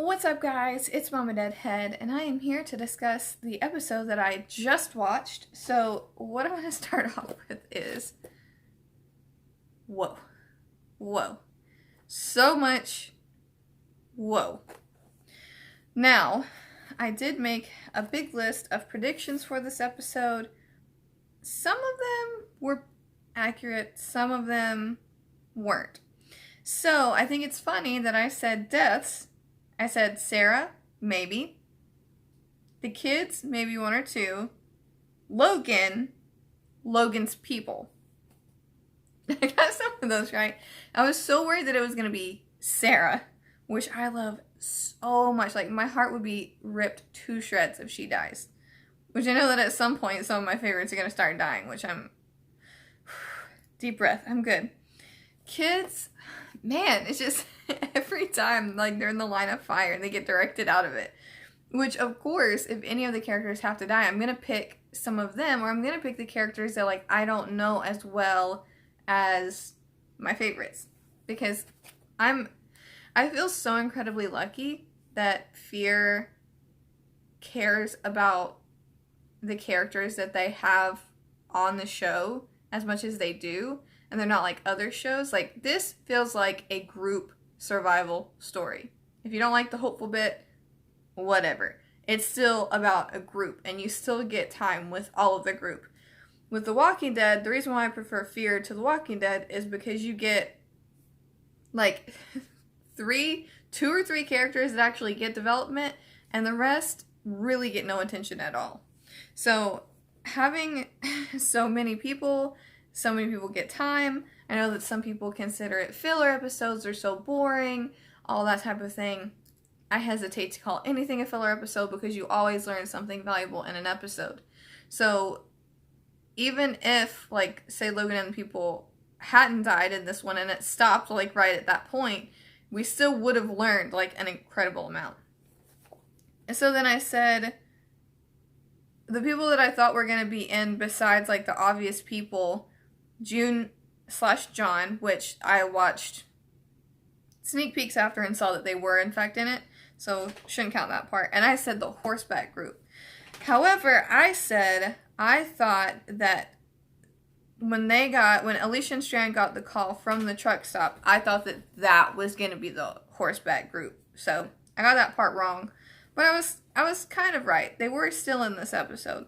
What's up, guys? It's MamaDeadHead, and I am here to discuss the episode that I just watched. So, what I want to start off with is... Whoa. Whoa. So much... Whoa. Now, I did make a big list of predictions for this episode. Some of them were accurate, some of them weren't. So, I think it's funny that I said deaths. I said Sarah, maybe. The kids, maybe one or two. Logan, Logan's people. I got some of those right. I was so worried that it was going to be Sarah, which I love so much. Like, my heart would be ripped to shreds if she dies. Which I know that at some point some of my favorites are going to start dying, which I'm... Deep breath. I'm good. Kids, man, it's just... Every time, like, they're in the line of fire and they get directed out of it. Which, of course, if any of the characters have to die, I'm going to pick some of them, or I'm going to pick the characters that, like, I don't know as well as my favorites. Because I feel so incredibly lucky that Fear cares about the characters that they have on the show as much as they do. And they're not like other shows. Like, this feels like a group survival story. If you don't like the hopeful bit, whatever. It's still about a group, and you still get time with all of the group. With The Walking Dead, the reason why I prefer Fear to The Walking Dead is because you get, like, two or three characters that actually get development, and the rest really get no attention at all. So, having so many people get time. I know that some people consider it filler episodes, are so boring, all that type of thing. I hesitate to call anything a filler episode because you always learn something valuable in an episode. So even if, like, say Logan and the people hadn't died in this one and it stopped, like, right at that point, we still would have learned, like, an incredible amount. And so then I said, the people that I thought were going to be in besides, like, the obvious people, June/John, which I watched sneak peeks after and saw that they were in fact in it, so shouldn't count that part. And I said the horseback group. However, I said I thought that when Alicia and Strand got the call from the truck stop, I thought that that was going to be the horseback group. So I got that part wrong, but I was kind of right. They were still in this episode.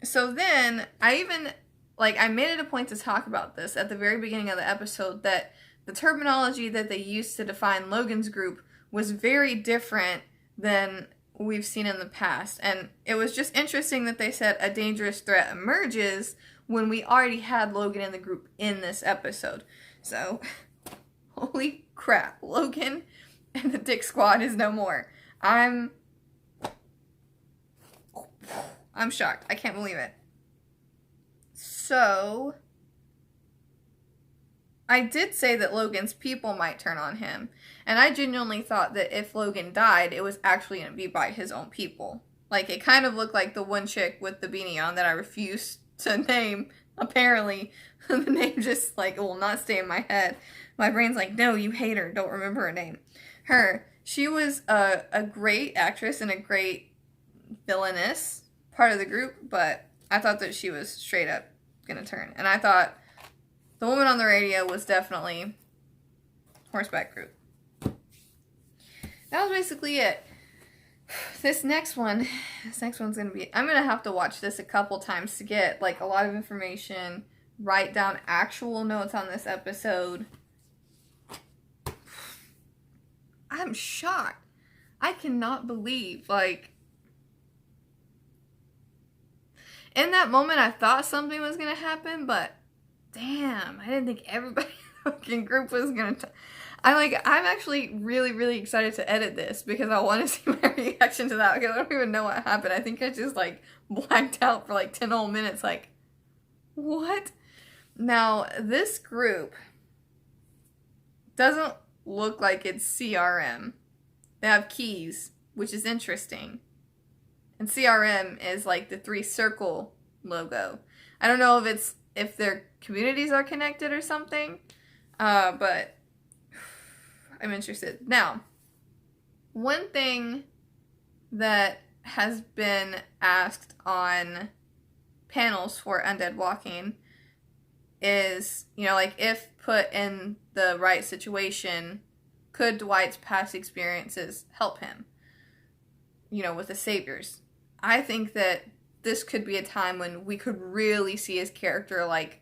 So then I made it a point to talk about this at the very beginning of the episode, that the terminology that they used to define Logan's group was very different than we've seen in the past. And it was just interesting that they said a dangerous threat emerges when we already had Logan in the group in this episode. So, holy crap, Logan and the Dick Squad is no more. I'm shocked. I can't believe it. So, I did say that Logan's people might turn on him. And I genuinely thought that if Logan died, it was actually going to be by his own people. Like, it kind of looked like the one chick with the beanie on that I refused to name. Apparently, the name just, like, will not stay in my head. My brain's like, no, you hate her. Don't remember her name. Her. She was a great actress and a great villainess part of the group, but I thought that she was straight up gonna turn. And I thought the woman on the radio was definitely horseback group. That was basically it. This next one's gonna be, I'm gonna have to watch this a couple times to get, like, a lot of information, write down actual notes on this episode. I'm shocked. I cannot believe, like, in that moment, I thought something was going to happen, but damn, I didn't think everybody in the fucking group was going to... I'm actually really, really excited to edit this because I want to see my reaction to that because I don't even know what happened. I think I just, like, blanked out for, like, 10 whole minutes, like, what? Now, this group doesn't look like it's CRM. They have keys, which is interesting. And CRM is like the 3-circle logo. I don't know if their communities are connected or something, but I'm interested. Now, One thing that has been asked on panels for Undead Walking is, you know, like, if put in the right situation, could Dwight's past experiences help him, you know, with the saviors? I think that this could be a time when we could really see his character, like,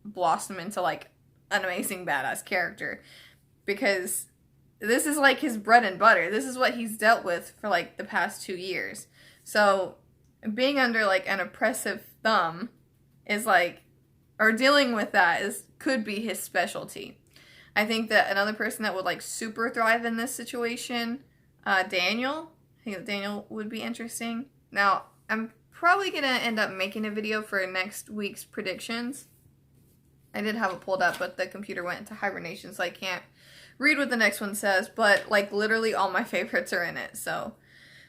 blossom into, like, an amazing badass character, because this is, like, his bread and butter. This is what he's dealt with for, like, the past 2 years. So being under, like, an oppressive thumb is, like, or dealing with that could be his specialty. I think that another person that would, like, super thrive in this situation, Daniel. I think that Daniel would be interesting. Now, I'm probably going to end up making a video for next week's predictions. I did have it pulled up, but the computer went into hibernation, so I can't read what the next one says, but, like, literally all my favorites are in it. So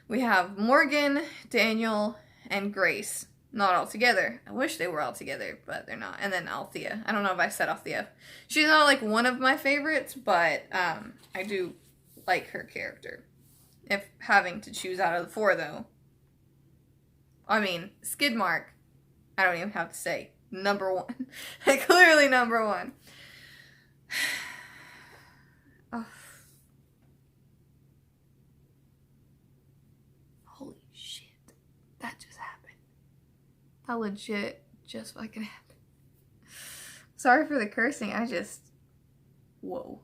we have Morgan, Daniel, and Grace. Not all together. I wish they were all together, but they're not. And then Althea. I don't know if I said Althea. She's not, like, one of my favorites, but I do like her character. If having to choose out of the 4, though. I mean, Skidmark, I don't even have to say. Number 1. Clearly number 1. Oh. Holy shit. That just happened. That legit just fucking happened. Sorry for the cursing, whoa.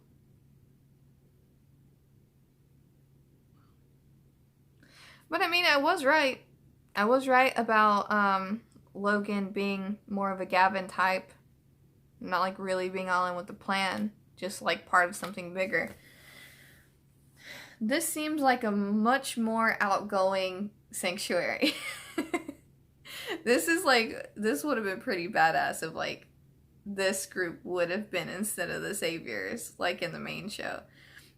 But I mean, I was right. I was right about Logan being more of a Gavin type. Not, like, really being all in with the plan. Just, like, part of something bigger. This seems like a much more outgoing Sanctuary. This would have been pretty badass if, like, this group would have been instead of the Saviors, like, in the main show.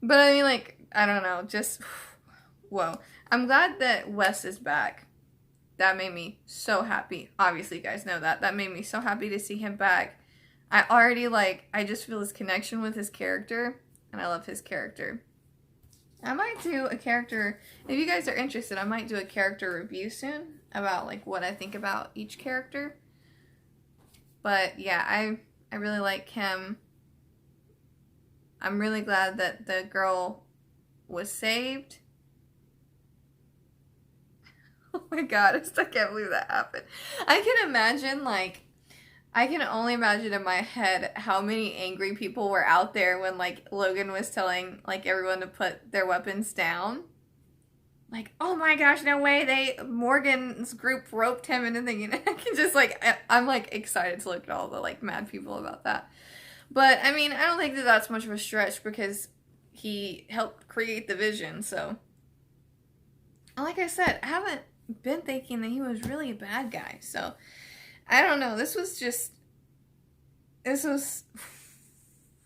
But I mean, like, I don't know, just, whoa. I'm glad that Wes is back. That made me so happy. Obviously, you guys know that. That made me so happy to see him back. I just feel his connection with his character, and I love his character. I might do a character, if you guys are interested, I might do a character review soon about, like, what I think about each character. But yeah, I really like him. I'm really glad that the girl was saved. Oh my god, I still can't believe that happened. I can only imagine in my head how many angry people were out there when, like, Logan was telling, like, everyone to put their weapons down. Like, oh my gosh, no way, Morgan's group roped him into thinking, I can just, like, I'm, like, excited to look at all the, like, mad people about that. But, I mean, I don't think that that's much of a stretch because he helped create the vision, so. Like I said, I haven't been thinking that he was really a bad guy, so. I don't know, this was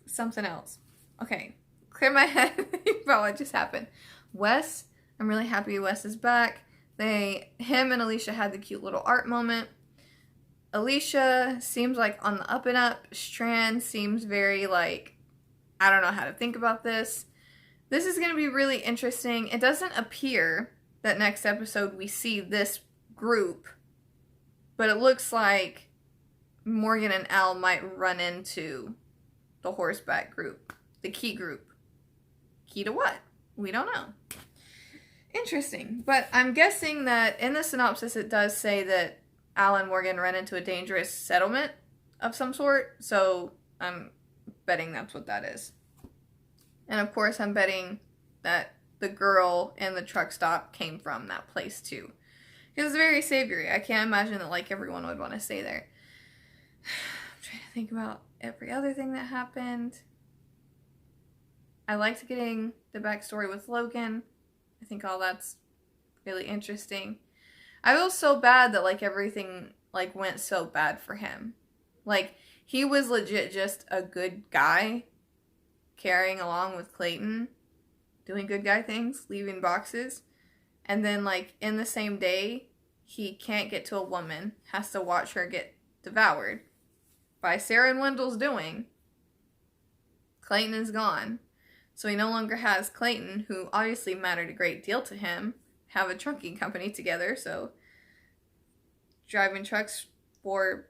something else. Okay, clear my head about what just happened. Wes, I'm really happy Wes is back. Him and Alicia had the cute little art moment. Alicia seems like on the up and up. Strand seems very, like, I don't know how to think about this. This is going to be really interesting. It doesn't appear that next episode we see this group, but it looks like Morgan and Al might run into the horseback group, the key group. Key to what? We don't know. Interesting. But I'm guessing that in the synopsis it does say that Al and Morgan ran into a dangerous settlement of some sort. So I'm betting that's what that is. And of course I'm betting that the girl in the truck stop came from that place too. Because it's very savory. I can't imagine that, like, everyone would want to stay there. I'm trying to think about every other thing that happened. I liked getting the backstory with Logan. I think all that's really interesting. I feel so bad that, like, everything, like, went so bad for him. Like, he was legit just a good guy carrying along with Clayton, doing good guy things, leaving boxes. And then, like, in the same day, he can't get to a woman, has to watch her get devoured by Sarah and Wendell's doing. Clayton is gone. So he no longer has Clayton, who obviously mattered a great deal to him, have a trucking company together, so driving trucks for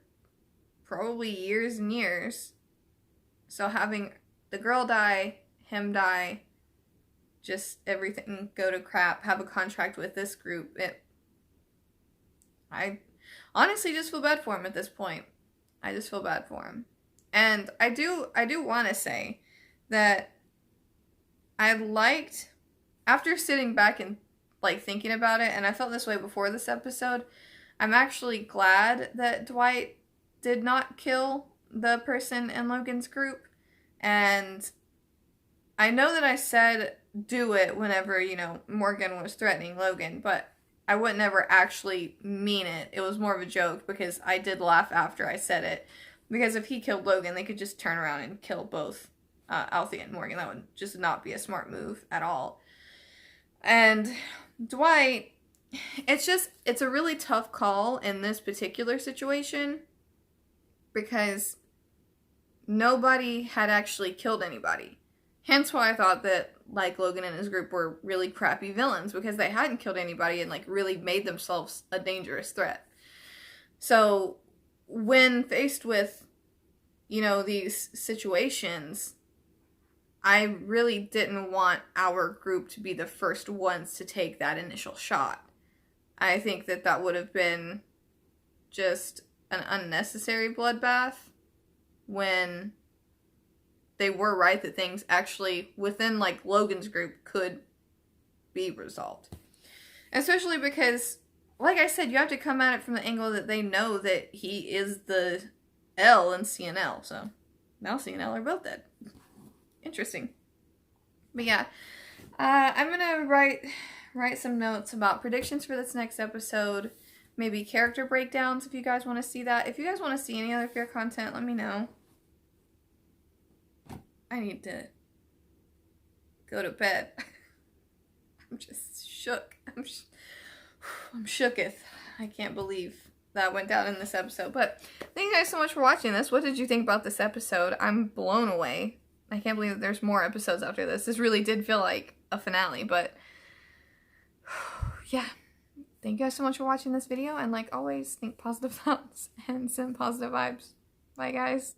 probably years and years. So having the girl die, him die, just everything go to crap, have a contract with this group, I honestly just feel bad for him at this point. I just feel bad for him. And I do want to say that I liked, after sitting back and like thinking about it, and I felt this way before this episode, I'm actually glad that Dwight did not kill the person in Logan's group. And I know that I said do it whenever, you know, Morgan was threatening Logan, but I would never actually mean it. It was more of a joke because I did laugh after I said it. Because if he killed Logan, they could just turn around and kill both Althea and Morgan. That would just not be a smart move at all. And Dwight, it's a really tough call in this particular situation because nobody had actually killed anybody. Hence why I thought that, like, Logan and his group were really crappy villains, because they hadn't killed anybody and, like, really made themselves a dangerous threat. So, when faced with, you know, these situations, I really didn't want our group to be the first ones to take that initial shot. I think that that would have been just an unnecessary bloodbath when they were right that things actually within like Logan's group could be resolved. Especially because, like I said, you have to come at it from the angle that they know that he is the L in CNL. So now CNL are both dead. Interesting. But yeah, I'm gonna write some notes about predictions for this next episode. Maybe character breakdowns if you guys want to see that. If you guys want to see any other Fear content, let me know. I need to go to bed. I'm just shook. I'm shooketh. I can't believe that went down in this episode. But thank you guys so much for watching this. What did you think about this episode? I'm blown away. I can't believe that there's more episodes after this. This really did feel like a finale, but yeah. Thank you guys so much for watching this video. And like always, think positive thoughts and send positive vibes. Bye, guys.